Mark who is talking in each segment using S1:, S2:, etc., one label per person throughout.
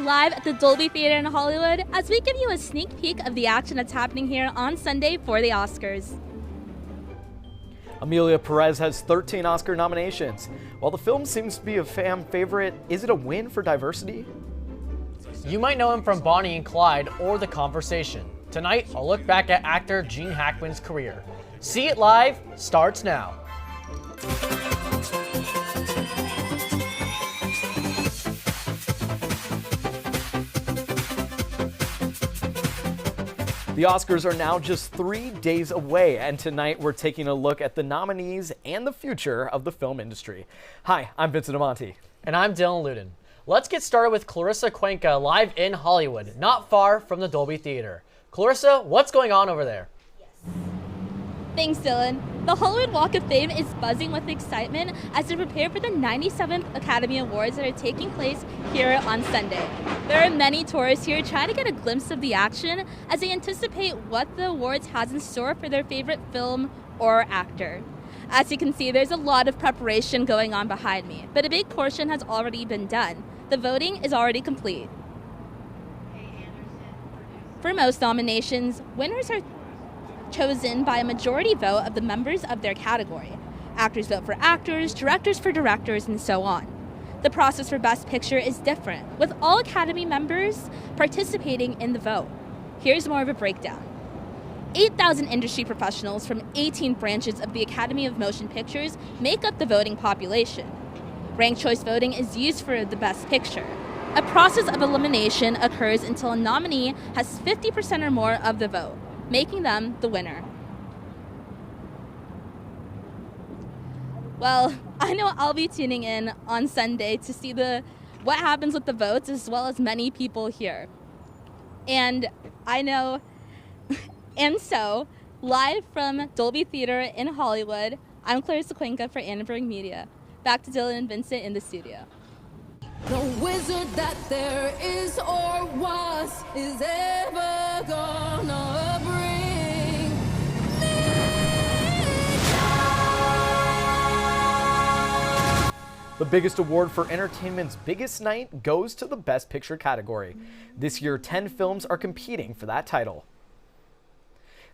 S1: live at the Dolby Theatre in Hollywood as we give you a sneak peek of the action that's happening here on Sunday for the Oscars.
S2: Emilia Perez has 13 Oscar nominations. While the film seems to be a fan favorite, is it a win for diversity?
S3: You might know him from Bonnie and Clyde or The Conversation. Tonight, I'll look back at actor Gene Hackman's career. See It Live starts now.
S2: The Oscars are now just 3 days away, and tonight we're taking a look at the nominees and the future of the film industry. Hi, I'm Vincent Amonte.
S3: And I'm Dylan Luden. Let's get started with Clarissa Cuenca live in Hollywood, not far from the Dolby Theatre. Clarissa, what's going on over there?
S1: Thanks, Dylan. The Hollywood Walk of Fame is buzzing with excitement as they prepare for the 97th Academy Awards that are taking place here on Sunday. There are many tourists here trying to get a glimpse of the action as they anticipate what the awards has in store for their favorite film or actor. As you can see, there's a lot of preparation going on behind me, but a big portion has already been done. The voting is already complete. For most nominations, winners are chosen by a majority vote of the members of their category. Actors vote for actors, directors for directors, and so on. The process for Best Picture is different, with all Academy members participating in the vote. Here's more of a breakdown. 8,000 industry professionals from 18 branches of the Academy of Motion Pictures make up the voting population. Ranked choice voting is used for the Best Picture. A process of elimination occurs until a nominee has 50% or more of the vote, making them the winner. Well, I know I'll be tuning in on Sunday to see what happens with the votes, as well as many people here. And so, live from Dolby Theatre in Hollywood, I'm Clarissa Cuenca for Annenberg Media. Back to Dylan and Vincent in the studio.
S4: The wizard that there is or was is ever gonna bring me down.
S2: The biggest award for entertainment's biggest night goes to the Best Picture category. This year, 10 films are competing for that title.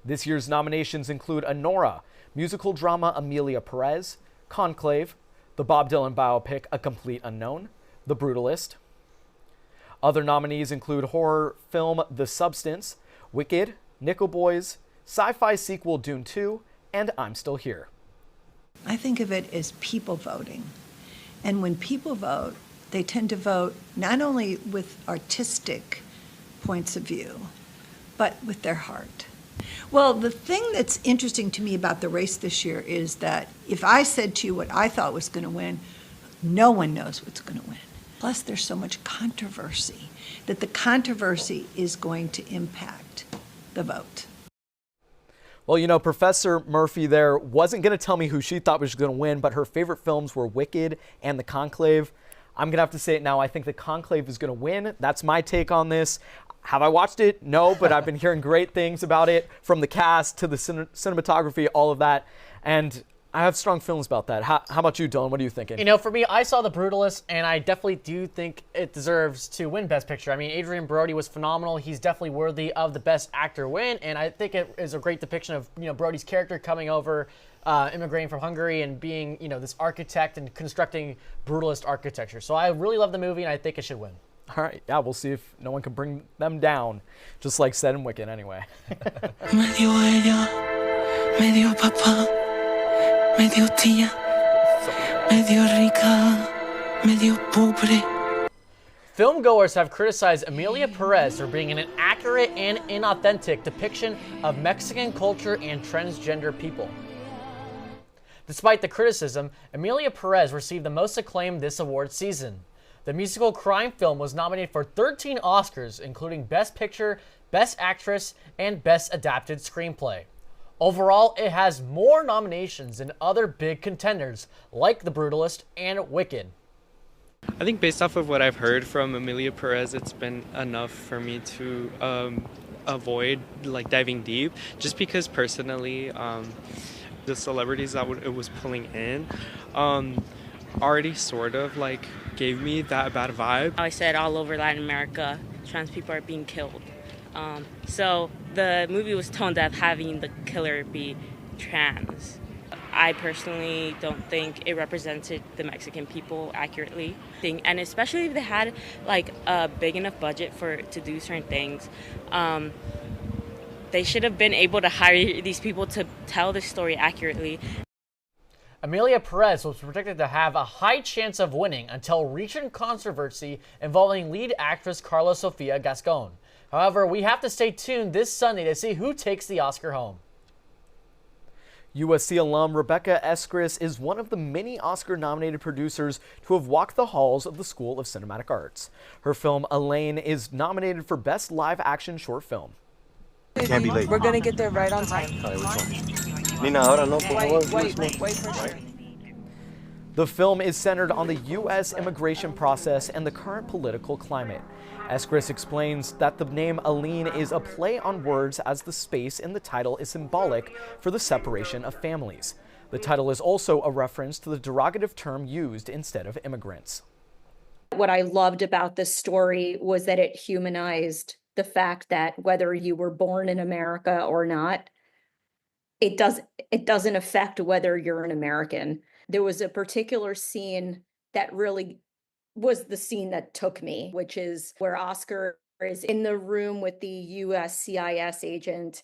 S2: This year's nominations include Anora, musical drama Emilia Perez, Conclave, the Bob Dylan biopic A Complete Unknown, The Brutalist. Other nominees include horror film The Substance, Wicked, Nickel Boys, sci-fi sequel Dune 2, and I'm Still Here.
S5: I think of it as people voting. And when people vote, they tend to vote not only with artistic points of view, but with their heart. Well, the thing that's interesting to me about the race this year is that if I said to you what I thought was going to win, no one knows what's going to win. Plus, there's so much controversy that the controversy is going to impact the vote.
S2: Well, you know, Professor Murphy there wasn't going to tell me who she thought was going to win, but her favorite films were Wicked and The Conclave. I'm going to have to say it now. I think The Conclave is going to win. That's my take on this. Have I watched it? No, but I've been hearing great things about it, from the cast to the cinematography, all of that. And I have strong feelings about that. How about you, Dylan? What are you thinking?
S3: You know, for me, I saw The Brutalist, and I definitely do think it deserves to win Best Picture. I mean, Adrian Brody was phenomenal. He's definitely worthy of the Best Actor win, and I think it is a great depiction of, you know, Brody's character coming over, immigrating from Hungary and being, you know, this architect and constructing brutalist architecture. So I really love the movie, and I think it should win.
S2: All right, yeah, we'll see if no one can bring them down, just like said in Wicked anyway.
S6: Medio ella, medio papá, medio tía, medio rica, medio pobre.
S3: Filmgoers have criticized Emilia Perez for being an inaccurate and inauthentic depiction of Mexican culture and transgender people. Despite the criticism, Emilia Perez received the most acclaim this award season. The musical crime film was nominated for 13 Oscars, including Best Picture, Best Actress, and Best Adapted Screenplay. Overall, it has more nominations than other big contenders, like The Brutalist and Wicked.
S7: I think based off of what I've heard from Emilia Perez, it's been enough for me to avoid like diving deep, just because personally the celebrities that it was pulling in already sort of like gave me that bad vibe.
S8: I said all over Latin America, trans people are being killed. So the movie was tone deaf, having the killer be trans. I personally don't think it represented the Mexican people accurately. And especially if they had like a big enough budget to do certain things, they should have been able to hire these people to tell the story accurately.
S3: Amelia Perez was predicted to have a high chance of winning until recent controversy involving lead actress Carla Sofia Gascon. However, we have to stay tuned this Sunday to see who takes the Oscar home.
S2: USC alum Rebecca Eskris is one of the many Oscar-nominated producers who have walked the halls of the School of Cinematic Arts. Her film, Elaine, is nominated for Best Live-Action Short Film.
S9: Can't be late.
S10: We're going to get there right on time. Wait for sure.
S2: The film is centered on the U.S. immigration process and the current political climate. Eskris explains that the name Aline is a play on words, as the space in the title is symbolic for the separation of families. The title is also a reference to the derogative term used instead of immigrants.
S11: What I loved about this story was that it humanized the fact that whether you were born in America or not, it doesn't affect whether you're an American. There was a particular scene that really was the scene that took me, which is where Oscar is in the room with the USCIS agent,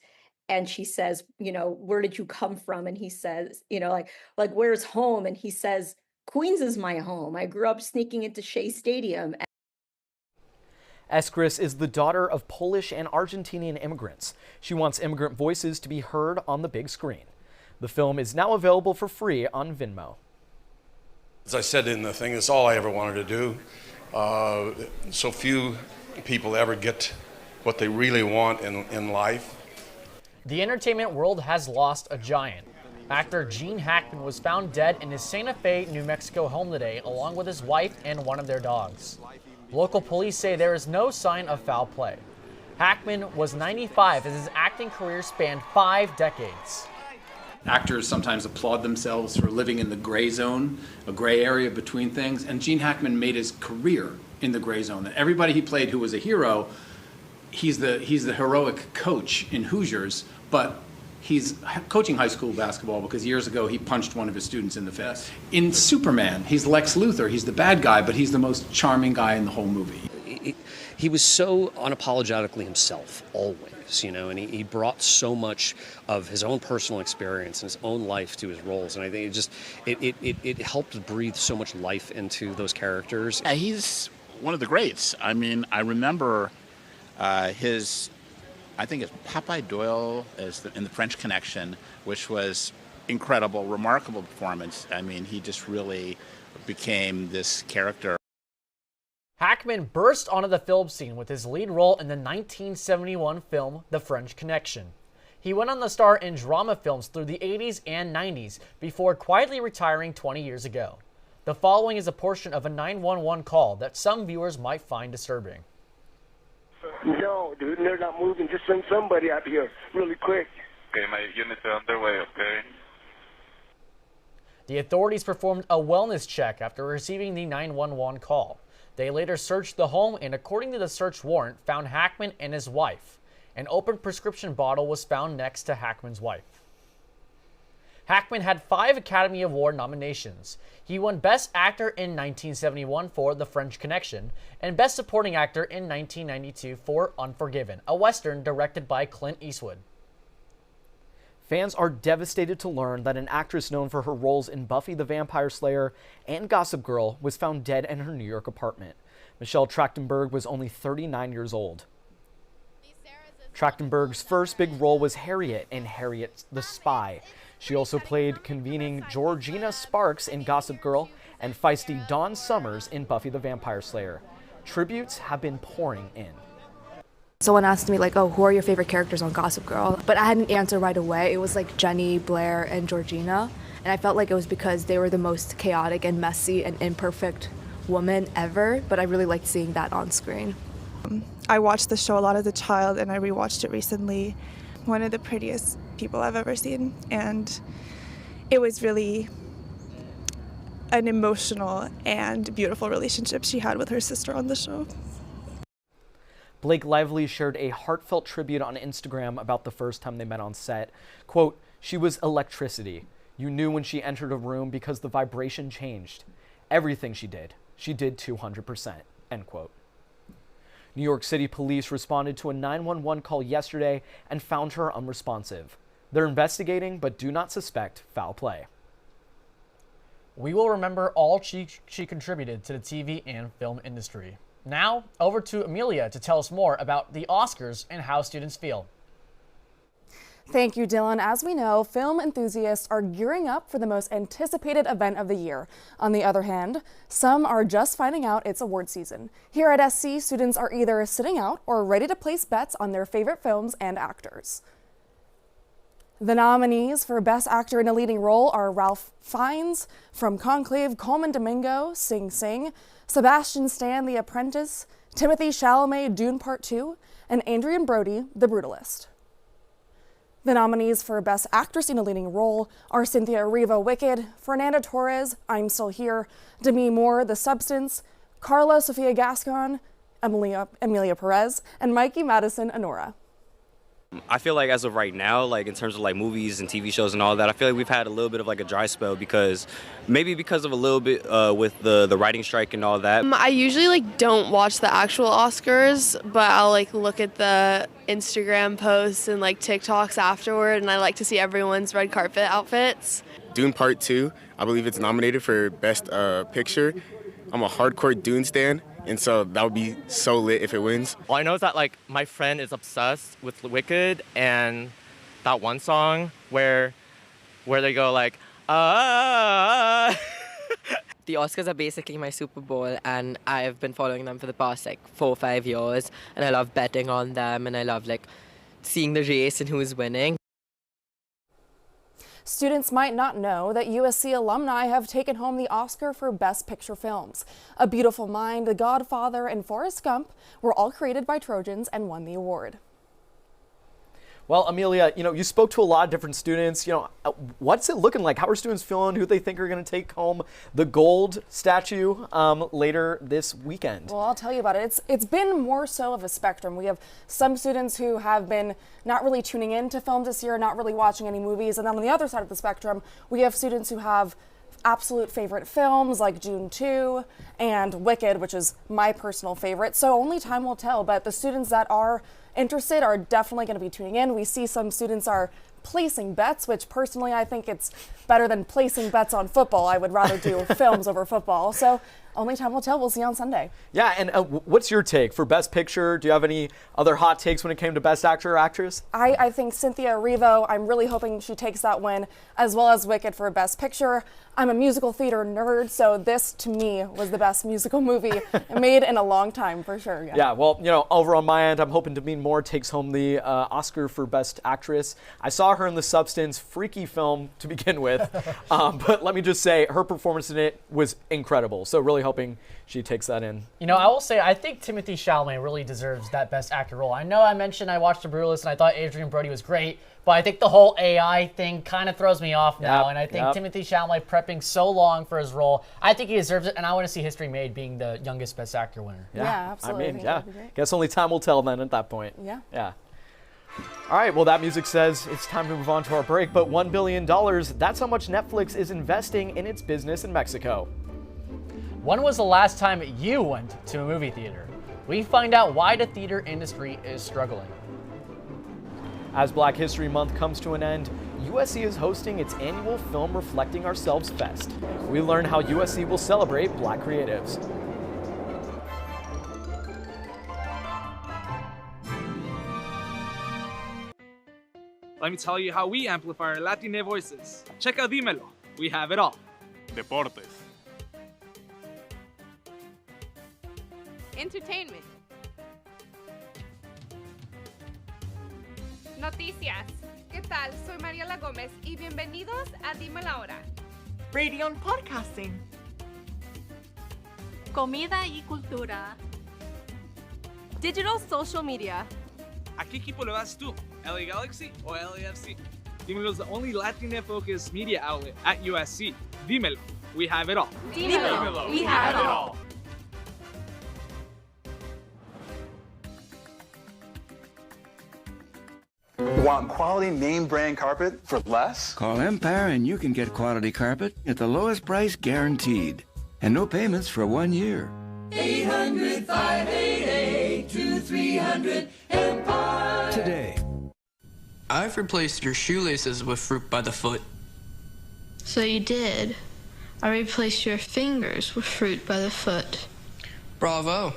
S11: and she says, you know, where did you come from? And he says, you know, like where's home? And he says, Queens is my home. I grew up sneaking into Shea Stadium.
S2: Eskris is the daughter of Polish and Argentinian immigrants. She wants immigrant voices to be heard on the big screen. The film is now available for free on Venmo.
S12: As I said in the thing, it's all I ever wanted to do. So few people ever get what they really want in life.
S3: The entertainment world has lost a giant. Actor Gene Hackman was found dead in his Santa Fe, New Mexico home today, along with his wife and one of their dogs. Local police say there is no sign of foul play. Hackman was 95 as his acting career spanned 5 decades.
S13: Actors sometimes applaud themselves for living in the gray zone, a gray area between things, and Gene Hackman made his career in the gray zone. And everybody he played who was a hero, he's the heroic coach in Hoosiers, but he's coaching high school basketball because years ago he punched one of his students in the face. In Superman, he's Lex Luthor, he's the bad guy, but he's the most charming guy in the whole movie.
S14: He was so unapologetically himself, always, you know, and he brought so much of his own personal experience and his own life to his roles, and I think it helped breathe so much life into those characters.
S15: Yeah, he's one of the greats. I mean, I remember I think it's Popeye Doyle in The French Connection, which was incredible, remarkable performance. I mean, he just really became this character.
S3: Hackman burst onto the film scene with his lead role in the 1971 film The French Connection. He went on to star in drama films through the 80s and 90s before quietly retiring 20 years ago. The following is a portion of a 911 call that some viewers might find disturbing.
S16: No, dude, they're not moving. Just send somebody out here really quick.
S17: Okay, my units are on their way, okay?
S3: The authorities performed a wellness check after receiving the 911 call. They later searched the home and, according to the search warrant, found Hackman and his wife. An open prescription bottle was found next to Hackman's wife. Hackman had 5 Academy Award nominations. He won Best Actor in 1971 for The French Connection and Best Supporting Actor in 1992 for Unforgiven, a Western directed by Clint Eastwood.
S2: Fans are devastated to learn that an actress known for her roles in Buffy the Vampire Slayer and Gossip Girl was found dead in her New York apartment. Michelle Trachtenberg was only 39 years old. Trachtenberg's first big role was Harriet in Harriet the Spy. She also played convening Georgina Sparks in Gossip Girl and feisty Dawn Summers in Buffy the Vampire Slayer. Tributes have been pouring in.
S18: Someone asked me, like, oh, who are your favorite characters on Gossip Girl? But I had an answer right away. It was like Jenny, Blair, and Georgina. And I felt like it was because they were the most chaotic and messy and imperfect woman ever. But I really liked seeing that on screen.
S19: I watched the show a lot as a child, and I rewatched it recently. One of the prettiest people I've ever seen. And it was really an emotional and beautiful relationship she had with her sister on the show.
S2: Blake Lively shared a heartfelt tribute on Instagram about the first time they met on set. Quote, "She was electricity. You knew when she entered a room because the vibration changed. Everything she did 200%, end quote. New York City police responded to a 911 call yesterday and found her unresponsive. They're investigating but do not suspect foul play.
S3: We will remember all she contributed to the TV and film industry. Now, over to Amelia to tell us more about the Oscars and how students feel.
S18: Thank you, Dylan. As we know, film enthusiasts are gearing up for the most anticipated event of the year. On the other hand, some are just finding out it's award season. Here at SC, students are either sitting out or ready to place bets on their favorite films and actors. The nominees for Best Actor in a Leading Role are Ralph Fiennes from Conclave, Coleman Domingo, Sing Sing, Sebastian Stan, The Apprentice, Timothée Chalamet, Dune Part 2, and Adrian Brody, The Brutalist. The nominees for Best Actress in a Leading Role are Cynthia Erivo, Wicked, Fernanda Torres, I'm Still Here, Demi Moore, The Substance, Carla Sofia Gascon, Emilia Perez, and Mikey Madison, Anora.
S9: I feel like as of right now, like in terms of like movies and TV shows and all that, I feel like we've had a little bit of like a dry spell because of a little bit with the writing strike and all that.
S20: I usually like don't watch the actual Oscars, but I'll like look at the Instagram posts and like TikToks afterward, and I like to see everyone's red carpet outfits.
S21: Dune Part 2, I believe it's nominated for Best Picture. I'm a hardcore Dune stan. And so that would be so lit if it wins.
S22: All I know is that like my friend is obsessed with Wicked and that one song where they go like, The
S23: Oscars are basically my Super Bowl, and I've been following them for the past like 4 or 5 years, and I love betting on them, and I love like seeing the race and who's winning.
S18: Students might not know that USC alumni have taken home the Oscar for Best Picture films. A Beautiful Mind, The Godfather, and Forrest Gump were all created by Trojans and won the award.
S2: Well, Amelia, you spoke to a lot of different students. What's it looking like? How are students feeling? Who they think are going to take home the gold statue later this weekend?
S18: Well, I'll tell you about it. It's been more so of a spectrum. We have some students who have been not really tuning into films this year, not really watching any movies. And then on the other side of the spectrum, we have students who have absolute favorite films like Dune 2 and Wicked, which is my personal favorite. So only time will tell, but the students that are interested are definitely going to be tuning in. We see some students are placing bets, which personally I think it's better than placing bets on football. I would rather do films over football. So only time will tell. We'll see on Sunday.
S2: Yeah, and what's your take for Best Picture? Do you have any other hot takes when it came to Best Actor or Actress?
S18: I think Cynthia Erivo, I'm really hoping she takes that win, as well as Wicked for Best Picture. I'm a musical theater nerd, so this to me was the best musical movie made in a long time for sure.
S2: Yeah, well, over on my end, I'm hoping Demi Moore takes home the Oscar for Best Actress. I saw her in The Substance, freaky film to begin with, but let me just say her performance in it was incredible. So really hoping she takes that in.
S3: I will say I think Timothée Chalamet really deserves that Best Actor role. I know I mentioned I watched The Brutalist and I thought Adrian Brody was great, but I think the whole AI thing kind of throws me off now, and I think Timothée Chalamet prepping so long for his role, I think he deserves it, and I want to see history made being the youngest Best Actor winner.
S18: Yeah, absolutely.
S2: Guess only time will tell then at that point.
S18: Yeah.
S2: All right, well, that music says it's time to move on to our break, but $1 billion, that's how much Netflix is investing in its business in Mexico.
S3: When was the last time you went to a movie theater? We find out why the theater industry is struggling.
S2: As Black History Month comes to an end, USC is hosting its annual Film Reflecting Ourselves Fest. We learn how USC will celebrate Black creatives.
S24: Let me tell you how we amplify our Latina voices. Check out Dímelo. We have it all.
S25: Deportes.
S26: Entertainment. Noticias. ¿Qué tal? Soy Mariela Gómez y bienvenidos a Dime la Hora.
S10: Radio and podcasting.
S26: Comida y cultura. Digital social media.
S24: ¿A qué equipo le vas tú? LA Galaxy o LAFC? Dímelo is the only Latina-focused media outlet at USC. Dímelo. we have it all.
S26: Dímelo, we have it all.
S1: Want quality name brand carpet for less?
S4: Call Empire and you can get quality carpet at the lowest price guaranteed. And no payments for 1 year.
S5: 800-588-2300 Empire.
S4: Today.
S6: I've replaced your shoelaces with fruit by the foot.
S7: So you did. I replaced your fingers with fruit by the foot.
S6: Bravo.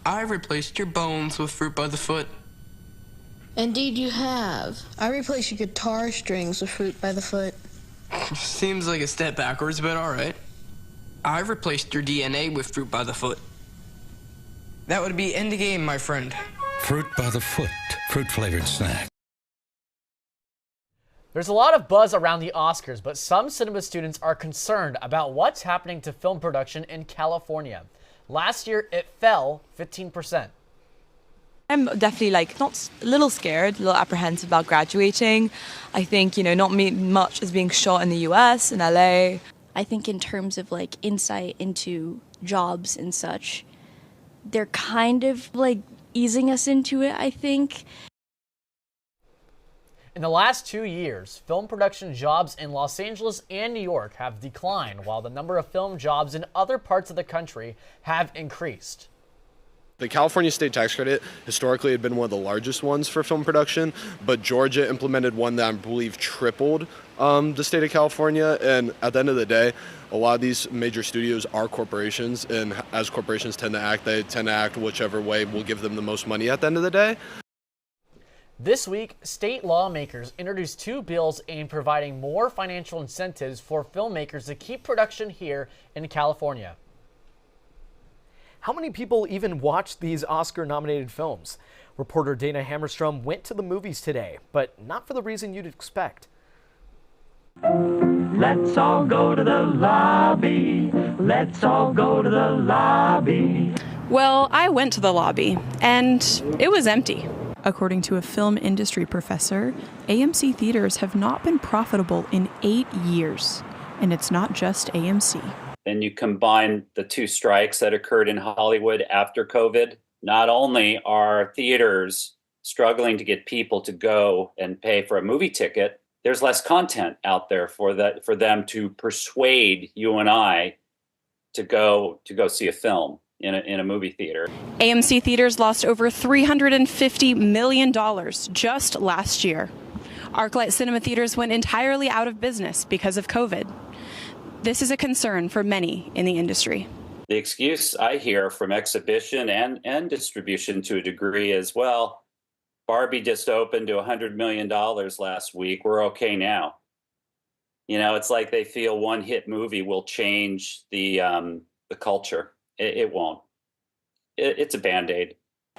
S6: I've replaced your bones with fruit by the foot.
S7: Indeed you have. I replaced your guitar strings with fruit by the foot.
S6: Seems like a step backwards, but alright. I've replaced your DNA with fruit by the foot. That would be end game, my friend.
S25: Fruit by the foot. Fruit-flavored snack.
S3: There's a lot of buzz around the Oscars, but some cinema students are concerned about what's happening to film production in California. Last year, it fell 15%.
S27: I'm definitely not a little scared, a little apprehensive about graduating. I think, not much is being shot in the US, in LA.
S28: I think in terms of insight into jobs and such, they're kind of easing us into it, I think.
S3: In the last 2 years, film production jobs in Los Angeles and New York have declined, while the number of film jobs in other parts of the country have increased.
S29: The California state tax credit historically had been one of the largest ones for film production, but Georgia implemented one that I believe tripled the state of California. And at the end of the day, a lot of these major studios are corporations, and as corporations tend to act, they tend to act whichever way will give them the most money at the end of the day.
S3: This week, state lawmakers introduced 2 bills aimed providing more financial incentives for filmmakers to keep production here in California.
S2: How many people even watch these Oscar-nominated films? Reporter Dana Hammerstrom went to the movies today, but not for the reason you'd expect.
S5: Let's all go to the lobby. Let's all go to the lobby.
S30: Well, I went to the lobby, and it was empty.
S31: According to a film industry professor, AMC theaters have not been profitable in 8 years. And it's not just AMC.
S32: Then you combine the 2 strikes that occurred in Hollywood after COVID. Not only are theaters struggling to get people to go and pay for a movie ticket, there's less content out there for them to persuade you and I to go see a film in a movie theater.
S30: AMC theaters lost over $350 million just last year. ArcLight Cinema theaters went entirely out of business because of COVID. This is a concern for many in the industry.
S32: The excuse I hear from exhibition and distribution to a degree is, well, Barbie just opened to $100 million last week. We're okay now. It's like they feel one hit movie will change the culture. It won't. It's a Band-Aid.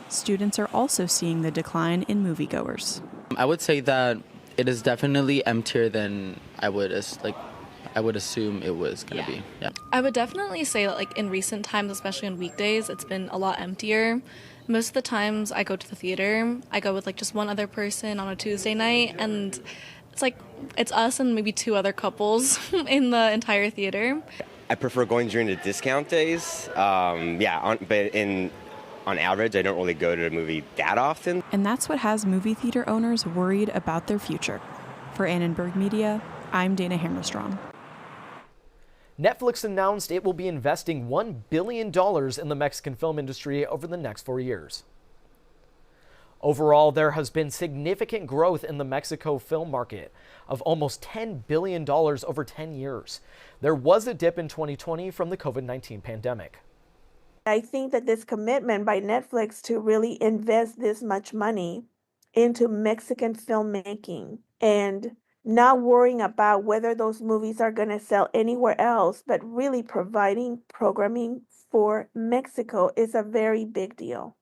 S31: Students are also seeing the decline in moviegoers.
S33: I would say that it is definitely emptier than I would assume it was going to be. Yeah.
S34: I would definitely say that in recent times, especially on weekdays, it's been a lot emptier. Most of the times I go to the theater, I go with just one other person on a Tuesday night, and it's us and maybe 2 other couples in the entire theater.
S35: I prefer going during the discount days. On average, I don't really go to a movie that often.
S31: And that's what has movie theater owners worried about their future. For Annenberg Media, I'm Dana Hammerstrom.
S2: Netflix announced it will be investing $1 billion in the Mexican film industry over the next 4 years. Overall, there has been significant growth in the Mexico film market of almost $10 billion over 10 years. There was a dip in 2020 from the COVID-19 pandemic.
S36: I think that this commitment by Netflix to really invest this much money into Mexican filmmaking and not worrying about whether those movies are going to sell anywhere else, but really providing programming for Mexico is a very big deal.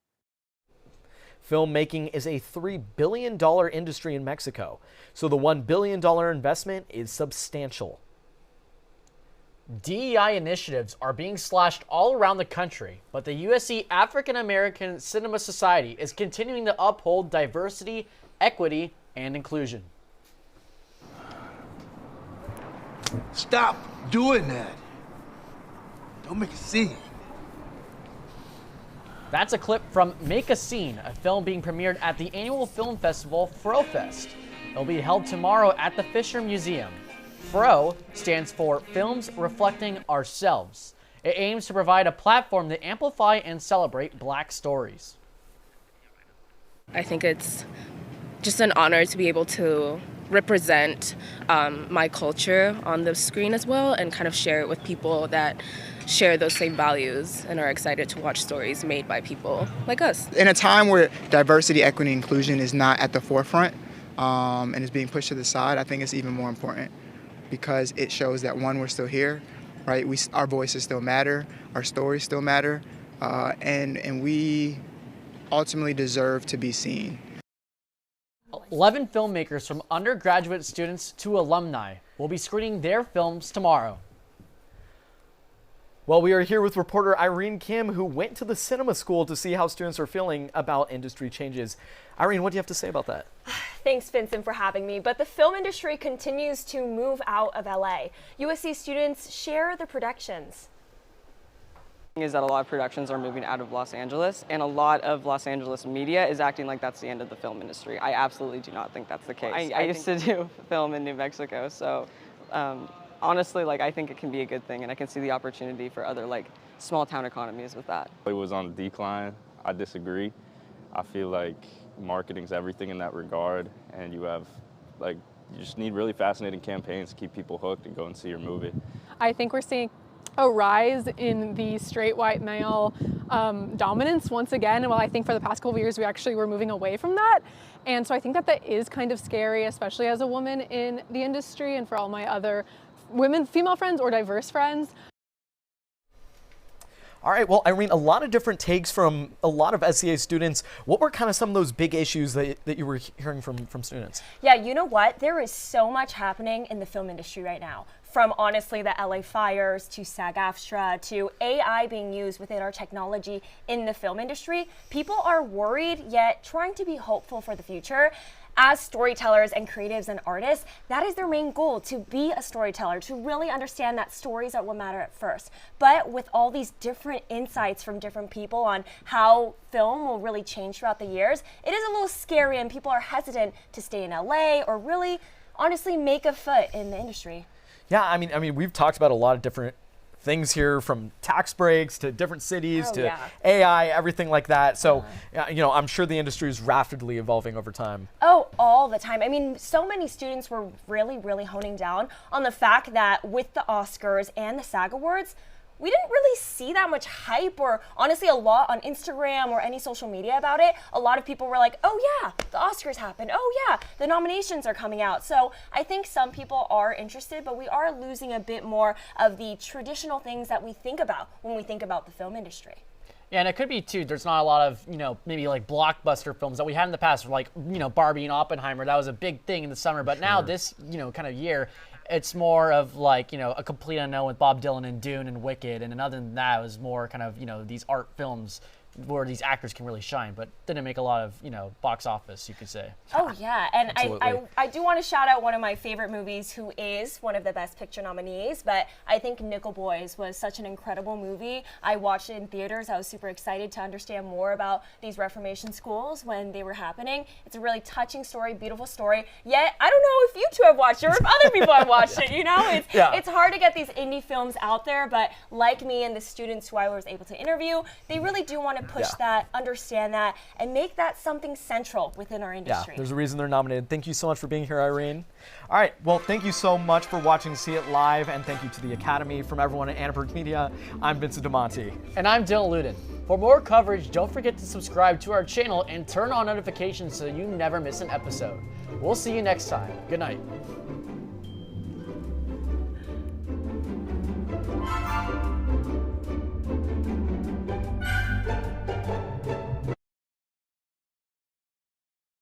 S2: Filmmaking is a $3 billion industry in Mexico, so the $1 billion investment is substantial.
S3: DEI initiatives are being slashed all around the country, but the USC African American Cinema Society is continuing to uphold diversity, equity, and inclusion.
S37: Stop doing that.
S8: Go make a scene.
S3: That's a clip from Make a Scene, a film being premiered at the annual film festival FroFest. It'll be held tomorrow at the Fisher Museum. FRO stands for Films Reflecting Ourselves. It aims to provide a platform to amplify and celebrate Black stories.
S9: I think it's just an honor to be able to represent my culture on the screen as well, and kind of share it with people that share those same values and are excited to watch stories made by people like us.
S10: In a time where diversity, equity, and inclusion is not at the forefront and is being pushed to the side, I think it's even more important because it shows that, one, we're still here, right? Our voices still matter, our stories still matter, and we ultimately deserve to be seen.
S3: 11 filmmakers from undergraduate students to alumni will be screening their films tomorrow.
S2: Well, we are here with reporter Irene Kim, who went to the cinema school to see how students are feeling about industry changes. Irene, what do you have to say about that?
S11: Thanks, Vincent, for having me. But the film industry continues to move out of LA. USC students share the predictions.
S12: Is that a lot of productions are moving out of Los Angeles, and a lot of Los Angeles media is acting like that's the end of the film industry. I absolutely do not think that's the case. I used to do film in New Mexico, so honestly, I think it can be a good thing, and I can see the opportunity for other small town economies with that.
S13: It was on a decline. I disagree. I feel like marketing's everything in that regard, and you have you just need really fascinating campaigns to keep people hooked and go and see your movie.
S14: I think we're seeing a rise in the straight white male dominance once again. And while I think for the past couple of years we actually were moving away from that. And so I think that is kind of scary, especially as a woman in the industry and for all my other female friends or diverse friends.
S2: All right, well, Irene, a lot of different takes from a lot of SCA students. What were kind of some of those big issues that you were hearing from students?
S11: Yeah, you know what? There is so much happening in the film industry right now. From honestly the LA fires to SAG-AFTRA to AI being used within our technology in the film industry, people are worried yet trying to be hopeful for the future. As storytellers and creatives and artists, that is their main goal, to be a storyteller, to really understand that stories are what matter at first. But with all these different insights from different people on how film will really change throughout the years, it is a little scary and people are hesitant to stay in LA or really honestly make a foot in the industry.
S2: Yeah, I mean, we've talked about a lot of different things here, from tax breaks to different cities to AI, everything like that. So, I'm sure the industry is rapidly evolving over time.
S11: Oh, all the time. I mean, so many students were really, really honing down on the fact that with the Oscars and the SAG Awards, we didn't really see that much hype or honestly a lot on Instagram or any social media about it. A lot of people were like, oh yeah, the Oscars happened. Oh yeah, the nominations are coming out. So I think some people are interested, but we are losing a bit more of the traditional things that we think about when we think about the film industry.
S3: Yeah, and it could be too, there's not a lot of, maybe blockbuster films that we had in the past, Barbie and Oppenheimer. That was a big thing in the summer, but now this, kind of year, it's more of a complete unknown with Bob Dylan and Dune and Wicked, and other than that, it was more kind of, these art films where these actors can really shine, but didn't make a lot of, box office, you could say.
S11: Oh yeah, and I do want to shout out one of my favorite movies, who is one of the Best Picture nominees, but I think Nickel Boys was such an incredible movie. I watched it in theaters. I was super excited to understand more about these Reformation schools when they were happening. It's a really touching story, beautiful story, yet I don't know if you two have watched it or if other people have watched it, It's hard to get these indie films out there, but like me and the students who I was able to interview, they really do want to push that, understand that, and make that something central within our industry.
S2: Yeah, there's a reason they're nominated. Thank you so much for being here, Irene. All right, well, thank you so much for watching See It Live, and thank you to the Academy. From everyone at Annenberg Media, I'm Vincent DeMonte.
S3: And I'm Dylan Luden. For more coverage, don't forget to subscribe to our channel and turn on notifications so you never miss an episode. We'll see you next time. Good night.